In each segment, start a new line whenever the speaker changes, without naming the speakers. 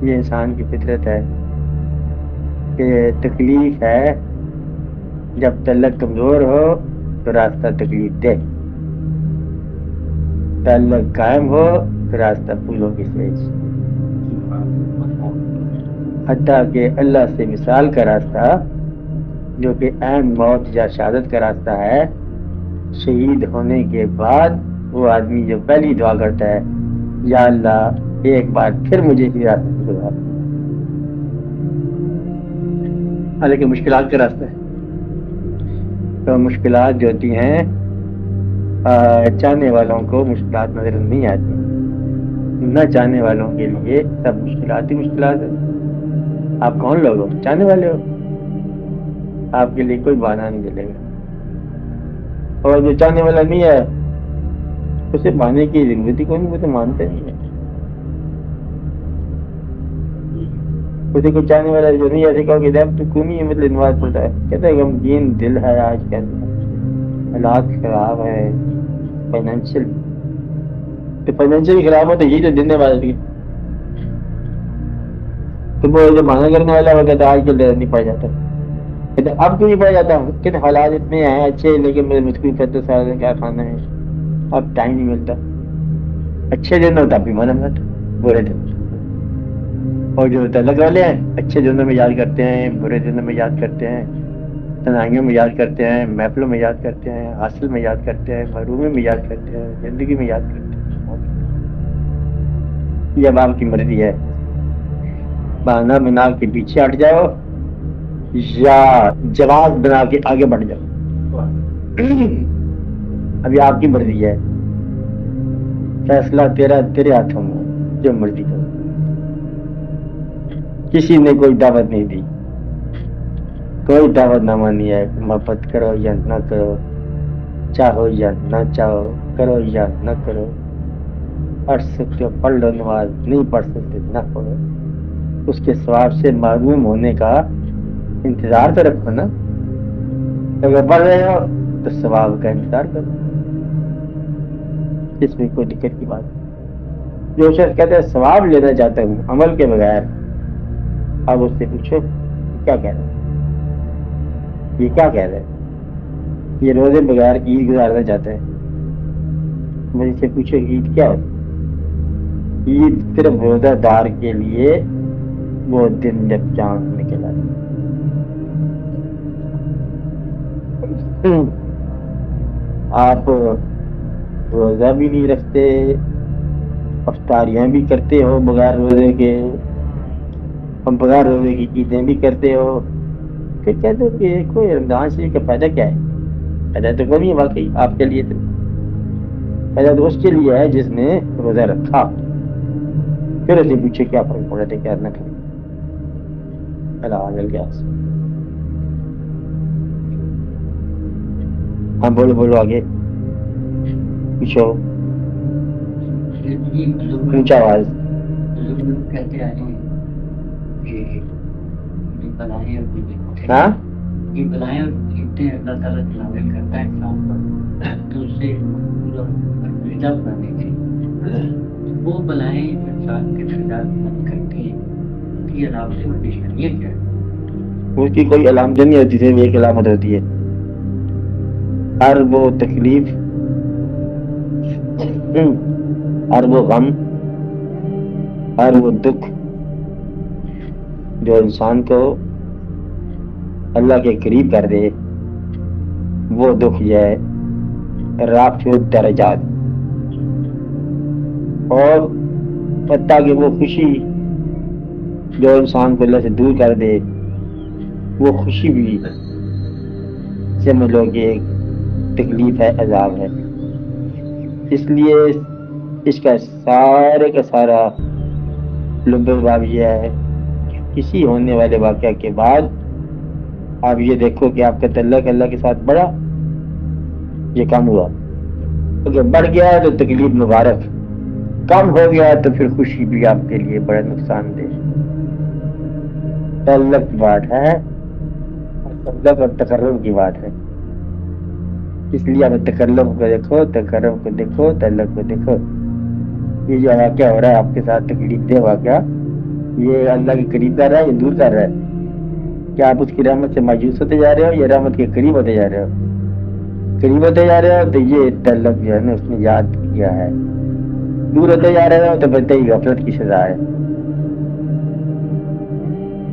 یہ انسان کی فطرت ہے کہ تکلیف ہے، جب تعلق کمزور ہو تو راستہ تکلیف دے، تعلق قائم ہو تو راستہ پھولوں کی سیج، حتیٰ کہ اللہ سے مثال کا راستہ جو کہ عین موت یا شہادت کا راستہ ہے، شہید ہونے کے بعد وہ آدمی جو پہلی دعا کرتا ہے یا اللہ ایک بار پھر مجھے اسی راستے سے گزار، حالانکہ مشکلات کا راستہ ہے۔ تو مشکلات جو ہوتی ہیں چاہنے والوں کو مشکلات نظر نہیں آتی، نہ چاہنے والوں کے لیے سب مشکلات ہی مشکلات ہیں۔ آپ کون لوگ ہو؟ چاہنے والے ہو، آپ کے لیے کوئی بہانہ نہیں چلے گا، اور جو چاہنے والا نہیں ہے اسے بہانے کی ضرورت ہی کوئی نہیں، وہ تو مانتے نہیں ہے۔ اسے کوئی چاہنے والا جو نہیں ایسے کہو کہ دیکھ تو کیوں نہیں مطلب نماز پڑھتا ہے، کہتا ہے غمگین دل ہے آج کل، حالات خراب ہے، فائنینشیل، تو فائنینشیل خراب ہو تو یہی تو دن نماز کی، تو وہ جو بہانہ کرنے والا وہ کہتا ہے آج کل نہیں پڑ جاتا، کہتے اب کیوں نہیں پڑ جاتا ہوں، کہتے حالات اتنے ہیں اچھے لیکن میرے مشکل کرتے سارے دن کیا کھانا ہے، اب ٹائم نہیں ملتا۔ اچھے دن ہوتا بھی من مت، برے دن، اور جو تعلق والے ہیں اچھے دنوں میں یاد کرتے ہیں، برے دنوں میں یاد کرتے ہیں، تنہائیوں میں یاد کرتے ہیں، محفلوں میں یاد کرتے ہیں، حاصل میں یاد کرتے ہیں، محرومی میں یاد کرتے ہیں، زندگی میں یاد کرتے ہیں۔ یہ اب آپ کی مرضی ہے، بہانہ بنا کے پیچھے ہٹ جاؤ یا جواب بنا کے آگے بڑھ جاؤ، ابھی آپ کی مرضی ہے، فیصلہ تیرے ہاتھوں میں، جو مرضی کرو۔ کسی نے کوئی دعوت نہیں دی، کوئی دعوت نامہ نہیں ہے، محبت کرو یا نہ کرو، چاہو یا نہ چاہو، کرو یا نہ کرو، پڑھ سکتے ہو پڑھ لو نماز، نہیں پڑھ سکتے نہ پڑھو، اس کے ثواب سے محروم ہونے کا انتظار تو رکھو نا، اگر پڑھ رہے ہو تو ثواب کا انتظار کرو، اس میں کوئی دقت کی بات نہیں۔ جو شخص کہتے ہیں ثواب لینا چاہتا ہوں عمل کے بغیر، اب اس سے پوچھو کیا کہہ رہے ہیں، یہ کیا کہہ رہے ہیں، یہ روزے بغیر عید گزارنا چاہتا ہے، مجھ سے پوچھو عید کیا ہوتی ہے؟ عید صرف روزہ دار کے لیے وہ دن جب چاند نکل آتا ہے۔ آپ روزہ بھی نہیں رکھتے، افطاریاں بھی کرتے ہو بغیر روزے کے، اور بغیر روزے کی عیدیں بھی کرتے ہو، پھر کہتے ہو کہ کوئی رمضان شریف کا فائدہ کیا ہے؟ فائدہ تو کوئی نہیں ہے واقعی آپ کے لیے، تو فائدہ تو اس کے لیے ہے جس نے روزہ رکھا، پھر اسے پوچھے کیا فرق پڑا تھا کیا نہ کرے، اللہ کیا۔ ہاں بولو بولو آگے پوچھو، اونچا آواز۔
کہتے ہیں
ہاں
یہ بلائیں اور فتنے اللہ تعالیٰ نازل کرتا ہے انسان پر، تو اس سے درجات بنانے کے وہ بلائیں انسان کے درجات بند کرتی ہیں، ان کی علامتیں اور نشانیاں کیا ہیں؟
اس کی کوئی علامت نہیں ہوتی، صرف ایک علامت ہوتی ہے، ہر وہ تکلیف، ہر وہ غم، ہر وہ دکھ جو انسان کو اللہ کے قریب کر دے، وہ دکھ یہ ہے رافع الدرجات، اور حتیٰ کہ وہ خوشی جو انسان کو اللہ سے دور کر دے، وہ خوشی بھی سمجھ لو کہ ایک تکلیف ہے، عذاب ہے۔ اس لیے اس کا سارے کا سارا لب باب یہ ہے کہ کسی ہونے والے واقعہ کے بعد آپ یہ دیکھو کہ آپ کا تعلق اللہ کے ساتھ بڑھا یہ کم ہوا، اگر بڑھ گیا تو تکلیف مبارک، کم ہو گیا تو پھر خوشی بھی آپ کے لیے بڑا نقصان دہ۔ تعلق کی بات ہے، تعلق اور تقرب کی بات ہے، اس لیے آپ تکلم کو دیکھو، تقرب کو دیکھو، تعلق کو دیکھو۔ یہ جو واقعہ ہو رہا ہے آپ کے ساتھ تکلیف دہ واقعہ، یہ اللہ کے قریب کر رہا ہے، یہ دور کر رہا ہے؟ کیا آپ اس کی رحمت سے مایوس ہوتے جا رہے ہو یا رحمت کے قریب ہوتے جا رہے ہو؟ قریب ہوتے جا رہے ہو تو یہ تعلق جو ہے نا اس نے یاد کیا ہے، دور ہوتے جا رہے ہو تو بتائی غفلت کی سزا ہے۔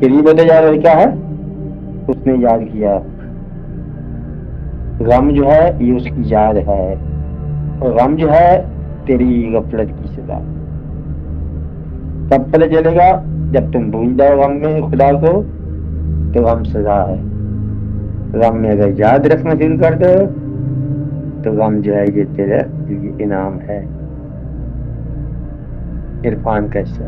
قریب ہوتے جا رہے ہو کیا ہے؟ اس نے یاد کیا۔ غم جو ہے یہ اس کی یاد ہے، اور غم جو ہے تیری غفلت کی سزا۔ کب پتہ چلے گا؟ جب تم بھول جاؤ غم میں خدا کو تو غم سزا ہے، غم میں اگر یاد رکھنا شروع کر دو تو غم جو ہے یہ تیرا انعام ہے۔ عرفان کا حصہ۔